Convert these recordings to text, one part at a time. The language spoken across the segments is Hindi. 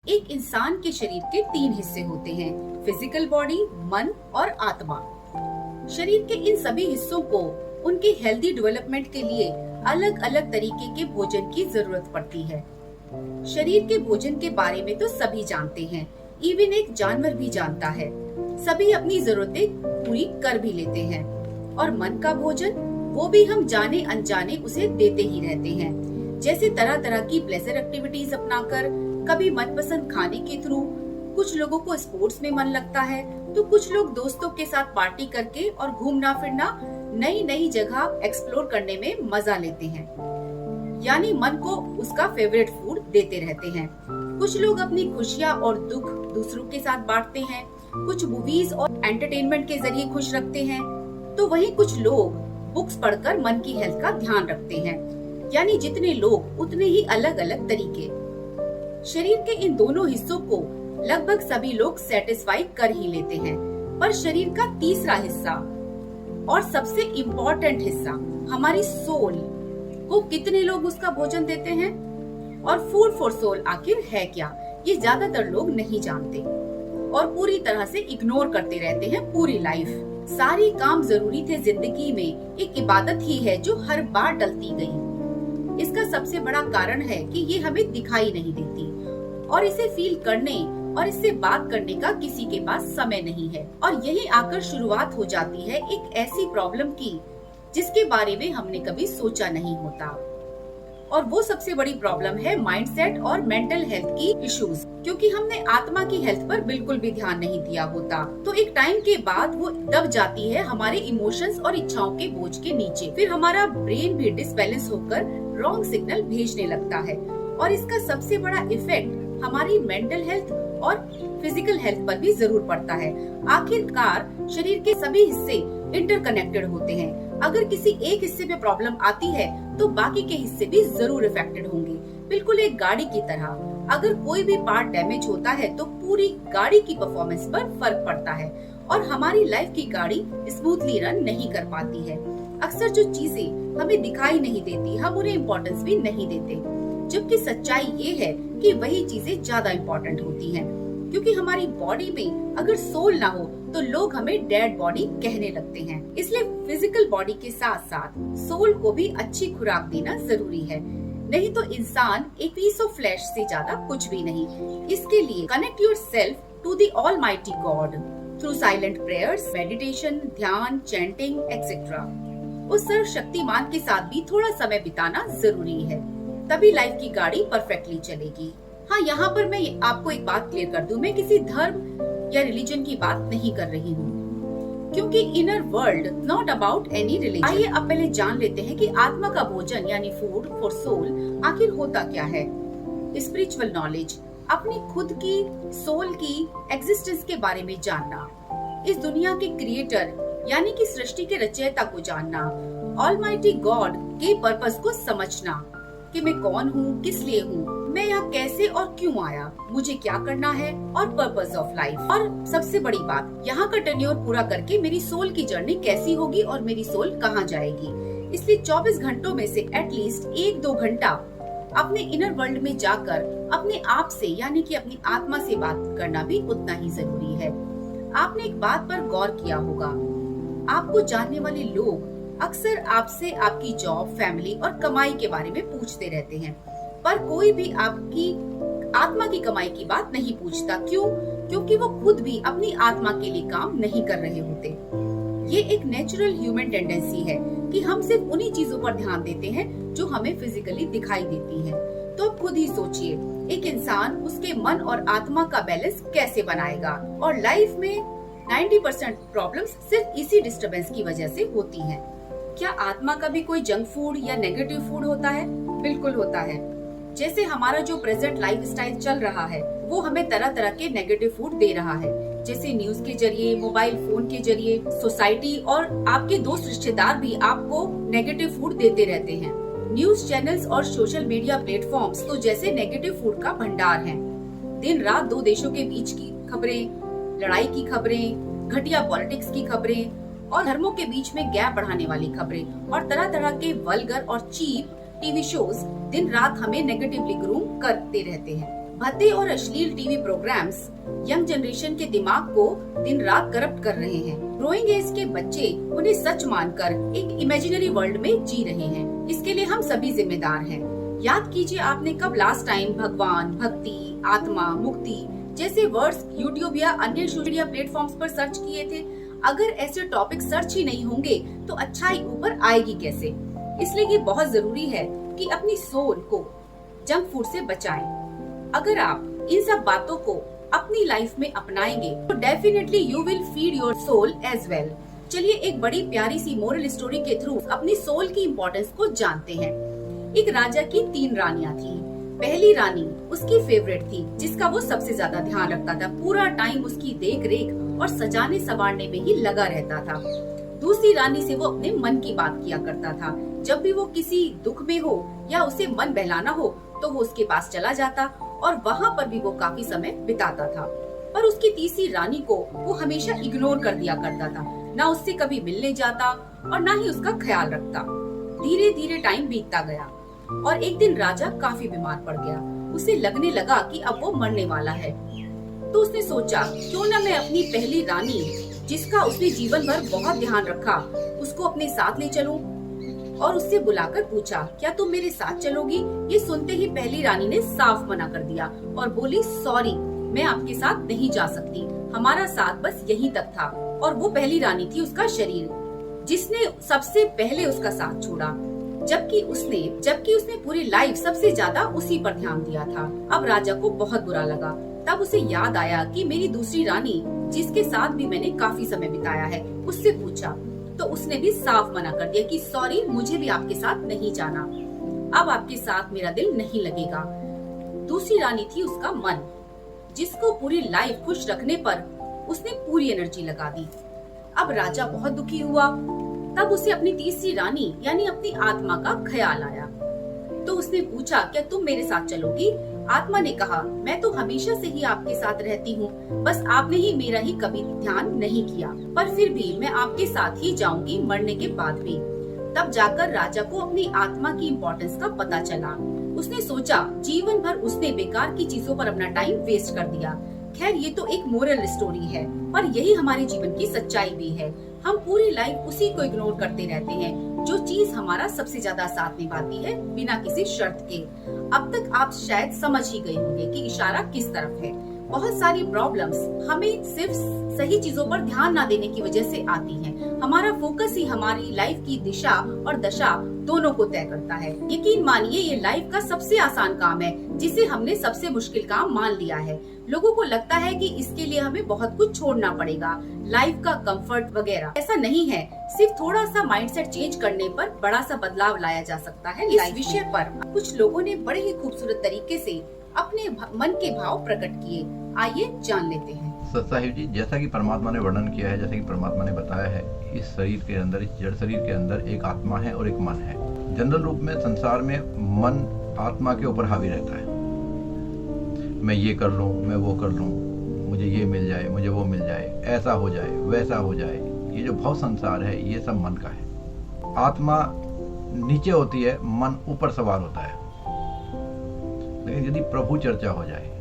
एक इंसान के शरीर के तीन हिस्से होते हैं, फिजिकल बॉडी, मन और आत्मा। शरीर के इन सभी हिस्सों को उनके हेल्दी डेवलपमेंट के लिए अलग अलग तरीके के भोजन की जरूरत पड़ती है। शरीर के भोजन के बारे में तो सभी जानते हैं, इवन एक जानवर भी जानता है। सभी अपनी जरूरतें पूरी कर भी लेते हैं। और मन का भोजन, वो भी हम जाने अनजाने उसे देते ही रहते हैं। जैसे तरह तरह की प्लेजर एक्टिविटीज अपनाकर, कभी मनपसंद खाने के थ्रू। कुछ लोगों को स्पोर्ट्स में मन लगता है, तो कुछ लोग दोस्तों के साथ पार्टी करके और घूमना फिरना, नई नई जगह एक्सप्लोर करने में मजा लेते हैं। यानी मन को उसका फेवरेट फूड देते रहते हैं। कुछ लोग अपनी खुशियाँ और दुख दूसरों के साथ बांटते हैं। कुछ मूवीज और एंटरटेनमेंट के जरिए खुश रखते हैं, तो वहीं कुछ लोग बुक्स पढ़कर मन की हेल्थ का ध्यान रखते हैं। यानी जितने लोग उतने ही अलग अलग तरीके। शरीर के इन दोनों हिस्सों को लगभग सभी लोग सेटिस्फाई कर ही लेते हैं, पर शरीर का तीसरा हिस्सा और सबसे इम्पोर्टेंट हिस्सा, हमारी सोल को कितने लोग उसका भोजन देते हैं? और फूड फॉर सोल आखिर है क्या, ये ज्यादातर लोग नहीं जानते और पूरी तरह से इग्नोर करते रहते हैं पूरी लाइफ। सारी काम जरूरी थे जिंदगी में एक इबादत ही है जो हर बार टलती गई। इसका सबसे बड़ा कारण है कि ये हमें दिखाई नहीं देती और इसे फील करने और इससे बात करने का किसी के पास समय नहीं है। और यही आकर शुरुआत हो जाती है एक ऐसी प्रॉब्लम की जिसके बारे में हमने कभी सोचा नहीं होता। और वो सबसे बड़ी प्रॉब्लम है माइंडसेट और मेंटल हेल्थ की इश्यूज। क्योंकि हमने आत्मा की हेल्थ पर बिल्कुल भी ध्यान नहीं दिया होता, तो एक टाइम के बाद वो दब जाती है हमारे इमोशंस और इच्छाओं के बोझ के नीचे। फिर हमारा ब्रेन भी डिसबैलेंस होकर रॉन्ग सिग्नल भेजने लगता है और इसका सबसे बड़ा इफेक्ट हमारी मेंटल हेल्थ और फिजिकल हेल्थ पर भी जरूर पड़ता है। आखिरकार शरीर के सभी हिस्से इंटरकनेक्टेड होते हैं। अगर किसी एक हिस्से में प्रॉब्लम आती है तो बाकी के हिस्से भी जरूर इफेक्टेड होंगे। बिल्कुल एक गाड़ी की तरह, अगर कोई भी पार्ट डैमेज होता है तो पूरी गाड़ी की परफॉर्मेंस पर फर्क पड़ता है और हमारी लाइफ की गाड़ी स्मूथली रन नहीं कर पाती है। अक्सर जो चीजें हमें दिखाई नहीं देती, हम उन्हें इम्पोर्टेंस भी नहीं देते, जबकि सच्चाई ये है कि वही चीजें ज्यादा इम्पोर्टेंट होती हैं। क्योंकि हमारी बॉडी में अगर सोल ना हो तो लोग हमें डेड बॉडी कहने लगते हैं। इसलिए फिजिकल बॉडी के साथ साथ सोल को भी अच्छी खुराक देना जरूरी है, नहीं तो इंसान एक पीस ऑफ फ्लैश से ज्यादा कुछ भी नहीं। इसके लिए connect yourself to the almighty God through silent prayers, meditation, ध्यान, चैंटिंग एक्सेट्रा। उस सर्वशक्तिमान के साथ भी थोड़ा समय बिताना जरूरी है, तभी लाइफ की गाड़ी परफेक्टली चलेगी। हाँ, यहाँ पर मैं आपको एक बात क्लियर कर दूं, मैं किसी धर्म या रिलीजन की बात नहीं कर रही हूँ, क्योंकि inner world not about any religion. आइए अब पहले जान लेते हैं कि आत्मा का भोजन यानी फूड फॉर सोल आखिर होता क्या है। स्पिरिचुअल नॉलेज, अपनी खुद की सोल की एग्जिस्टेंस के बारे में जानना, इस दुनिया के क्रिएटर यानी कि सृष्टि के रचयिता को जानना, ऑलमाइटी गॉड के पर्पस को समझना कि मैं कौन हूँ, किस लिए हूँ, मैं यहाँ कैसे और क्यों आया, मुझे क्या करना है और पर्पस ऑफ लाइफ। और सबसे बड़ी बात, यहाँ का टर्न्योर पूरा करके मेरी सोल की जर्नी कैसी होगी और मेरी सोल कहाँ जाएगी। इसलिए 24 घंटों में से एटलीस्ट 1-2 घंटा अपने इनर वर्ल्ड में जाकर अपने आप से यानी कि अपनी आत्मा से बात करना भी उतना ही जरूरी है। आपने एक बात पर गौर किया होगा, आपको जानने वाले लोग अक्सर आपसे आपकी जॉब, फैमिली और कमाई के बारे में पूछते रहते हैं, पर कोई भी आपकी आत्मा की कमाई की बात नहीं पूछता। क्यों? क्योंकि वो खुद भी अपनी आत्मा के लिए काम नहीं कर रहे होते। ये एक नेचुरल ह्यूमन टेंडेंसी है कि हम सिर्फ उन्हीं चीजों पर ध्यान देते हैं जो हमें फिजिकली दिखाई देती हैं। तो अब खुद ही सोचिए, एक इंसान उसके मन और आत्मा का बैलेंस कैसे बनाएगा? और लाइफ में 90% प्रॉब्लम्स सिर्फ इसी डिस्टरबेंस की वजह से होती हैं। क्या आत्मा का भी कोई जंक फूड या नेगेटिव फूड होता है? बिल्कुल होता है। जैसे हमारा जो प्रेजेंट लाइफस्टाइल चल रहा है वो हमें तरह तरह के नेगेटिव फूड दे रहा है, जैसे न्यूज के जरिए, मोबाइल फोन के जरिए, सोसाइटी और आपके दोस्त रिश्तेदार भी आपको नेगेटिव फूड देते रहते हैं। न्यूज चैनल्स और सोशल मीडिया प्लेटफॉर्म्स तो जैसे नेगेटिव फूड का भंडार हैं। दिन रात 2 देशों के बीच की खबरें, लड़ाई की खबरें, घटिया पॉलिटिक्स की खबरें और धर्मों के बीच में गैप बढ़ाने वाली खबरें और तरह तरह के वल्गर और चीप टीवी शोज दिन रात हमें नेगेटिवली ग्रूम करते रहते हैं। भद्दे और अश्लील टीवी प्रोग्राम्स यंग जनरेशन के दिमाग को दिन रात करप्ट कर रहे हैं। ग्रोइंग एज के बच्चे उन्हें सच मानकर एक इमेजिनरी वर्ल्ड में जी रहे हैं। इसके लिए हम सभी जिम्मेदार हैं। याद कीजिए, आपने कब लास्ट टाइम भगवान, भक्ति, आत्मा, मुक्ति जैसे वर्ड्स यूट्यूब या अन्य सोशल मीडिया प्लेटफॉर्म्स पर सर्च किए थे? अगर ऐसे टॉपिक सर्च ही नहीं होंगे तो अच्छाई ऊपर आएगी कैसे? इसलिए ये बहुत जरूरी है कि अपनी सोल को जंक फूड से बचाएं। अगर आप इन सब बातों को अपनी लाइफ में अपनाएंगे तो definitely you will feed your soul as well. चलिए एक बड़ी प्यारी सी मोरल स्टोरी के थ्रू अपनी सोल की इम्पोर्टेंस को जानते हैं। एक राजा की 3 रानियां थी। पहली रानी उसकी फेवरेट थी, जिसका वो सबसे ज्यादा ध्यान रखता था। पूरा टाइम उसकी देख रेख और सजाने संवारने में ही लगा रहता था। दूसरी रानी से वो अपने मन की बात किया करता था। जब भी वो किसी दुख में हो या उसे मन बहलाना हो तो वो उसके पास चला जाता और वहाँ पर भी वो काफी समय बिताता था। पर उसकी तीसरी रानी को वो हमेशा इग्नोर कर दिया करता था। ना उससे कभी मिलने जाता और ना ही उसका ख्याल रखता। धीरे धीरे टाइम बीतता गया और एक दिन राजा काफी बीमार पड़ गया। उसे लगने लगा कि अब वो मरने वाला है। तो उसने सोचा, क्यों ना मैं अपनी पहली रानी, जिसका उसने जीवन भर बहुत ध्यान रखा, उसको अपने साथ ले चलूं। और उससे बुलाकर पूछा, क्या तुम मेरे साथ चलोगी? ये सुनते ही पहली रानी ने साफ मना कर दिया और बोली, सॉरी, मैं आपके साथ नहीं जा सकती। हमारा साथ बस यहीं तक था। और वो पहली रानी थी उसका शरीर, जिसने सबसे पहले उसका साथ छोड़ा। जबकि उसने पूरी लाइफ सबसे ज्यादा उसी पर ध्यान दिया था। अब राजा को बहुत बुरा लगा। तब उसे याद आया कि मेरी दूसरी रानी, जिसके साथ भी मैंने काफी समय बिताया है, उससे पूछा तो उसने भी साफ मना कर दिया कि सॉरी, मुझे भी आपके साथ नहीं जाना। अब आपके साथ मेरा दिल नहीं लगेगा। दूसरी रानी थी उसका मन, जिसको पूरी लाइफ खुश रखने पर उसने पूरी एनर्जी लगा दी। अब राजा बहुत दुखी हुआ। तब उसे अपनी तीसरी रानी यानी अपनी आत्मा का ख्याल आया। तो उसने पूछा, क्या तुम मेरे साथ चलोगी? आत्मा ने कहा, मैं तो हमेशा से ही आपके साथ रहती हूँ, बस आपने ही मेरा ही कभी ध्यान नहीं किया। पर फिर भी मैं आपके साथ ही जाऊंगी, मरने के बाद भी। तब जाकर राजा को अपनी आत्मा की इम्पोर्टेंस का पता चला। उसने सोचा, जीवन भर उसने बेकार की चीजों पर अपना टाइम वेस्ट कर दिया। खैर, ये तो एक मोरल स्टोरी है, पर यही हमारे जीवन की सच्चाई भी है। हम पूरी लाइफ उसी को इग्नोर करते रहते हैं, जो चीज हमारा सबसे ज्यादा साथ निभाती है, बिना किसी शर्त के। अब तक आप शायद समझ ही गए होंगे कि इशारा किस तरफ है। बहुत सारी प्रॉब्लम्स हमें सिर्फ सही चीजों पर ध्यान न देने की वजह से आती हैं। हमारा फोकस ही हमारी लाइफ की दिशा और दशा दोनों को तय करता है। यकीन मानिए, ये लाइफ का सबसे आसान काम है, जिसे हमने सबसे मुश्किल काम मान लिया है। लोगों को लगता है कि इसके लिए हमें बहुत कुछ छोड़ना पड़ेगा, लाइफ का कंफर्ट वगैरह। ऐसा नहीं है। सिर्फ थोड़ा सा माइंडसेट चेंज करने पर बड़ा सा बदलाव लाया जा सकता है। इस विषय पर कुछ लोगों ने बड़े ही खूबसूरत तरीके से अपने मन के भाव प्रकट किए। आइए जान लेते हैं। साहिब जी, जैसा कि परमात्मा ने वर्णन किया है, जैसा कि परमात्मा ने बताया है, इस शरीर के अंदर, इस जड़ शरीर के अंदर एक आत्मा है और एक मन है। जनरल रूप में संसार में मन आत्मा के ऊपर हावी रहता है। मैं ये कर लूं, मैं वो कर लूं, मुझे ये मिल जाए, मुझे वो मिल जाए, ऐसा हो जाए, वैसा हो जाए। ये जो भव संसार है, ये सब मन का है। आत्मा नीचे होती है, मन ऊपर सवार होता है। लेकिन यदि प्रभु चर्चा हो जाए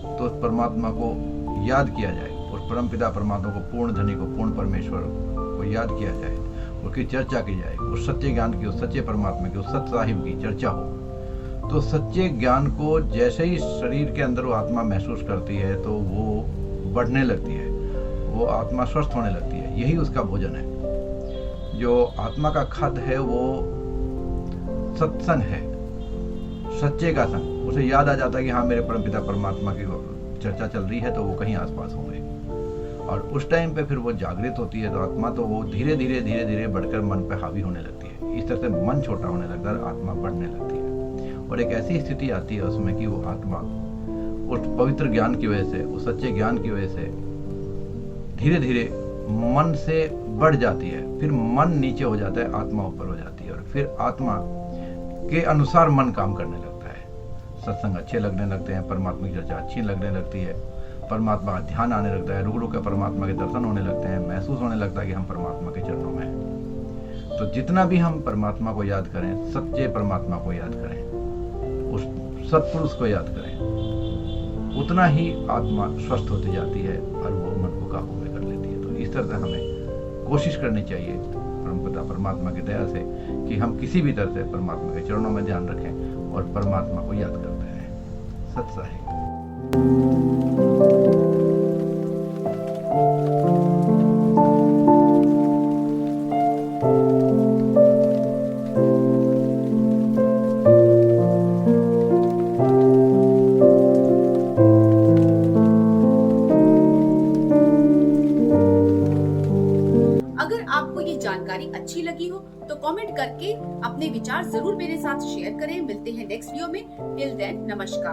तो उस परमात्मा को याद किया जाए, उस परमपिता परमात्मा को, पूर्ण धनी को, पूर्ण परमेश्वर को याद किया जाए, उसकी चर्चा की जाए, उस सच्चे ज्ञान की, उस सच्चे परमात्मा की, उस सत्य साहिब की चर्चा हो, तो सच्चे ज्ञान को जैसे ही शरीर के अंदर वो आत्मा महसूस करती है तो वो बढ़ने लगती है, वो आत्मा स्वस्थ होने लगती है। यही उसका भोजन है। जो आत्मा का खाद्य है वो सत्संग है, सच्चे का संग। उसे याद आ जाता है कि हाँ, मेरे परमपिता परमात्मा की चर्चा चल रही है, तो वो कहीं आसपास होंगे। और उस टाइम पे फिर वो जागृत होती है, तो आत्मा तो वो धीरे धीरे धीरे धीरे बढ़कर मन पे हावी होने लगती है। इस तरह से मन छोटा होने लगता है, आत्मा बढ़ने लगती है। और एक ऐसी स्थिति आती है उसमें कि वो आत्मा उस पवित्र ज्ञान की वजह से, उस सच्चे ज्ञान की वजह से धीरे धीरे मन से बढ़ जाती है। फिर मन नीचे हो जाता है, आत्मा ऊपर हो जाती है। और फिर आत्मा के अनुसार मन काम करने लगता है। सत्संग अच्छे लगने लगते हैं, परमात्मा की चर्चा अच्छी लगने लगती है, परमात्मा का ध्यान आने लगता है, रुक रुक के परमात्मा के दर्शन होने लगते हैं, महसूस होने लगता है कि हम परमात्मा के चरणों में हैं। तो जितना भी हम परमात्मा को याद करें, सच्चे परमात्मा को याद करें, उस सत्पुरुष को याद करें, उतना ही आत्मा स्वस्थ होती जाती है और वो मन को काबू में कर लेती है। तो इस तरह से हमें कोशिश करनी चाहिए परमपिता परमात्मा की दया से कि हम किसी भी तरह से परमात्मा के चरणों में ध्यान रखें और परमात्मा को याद करते रहें। सत साहिब। अगर आपको ये जानकारी अच्छी लगी हो तो कमेंट करके अपने विचार जरूर मेरे साथ शेयर करें। मिलते हैं नेक्स्ट वीडियो में। टिल देन नमस्कार।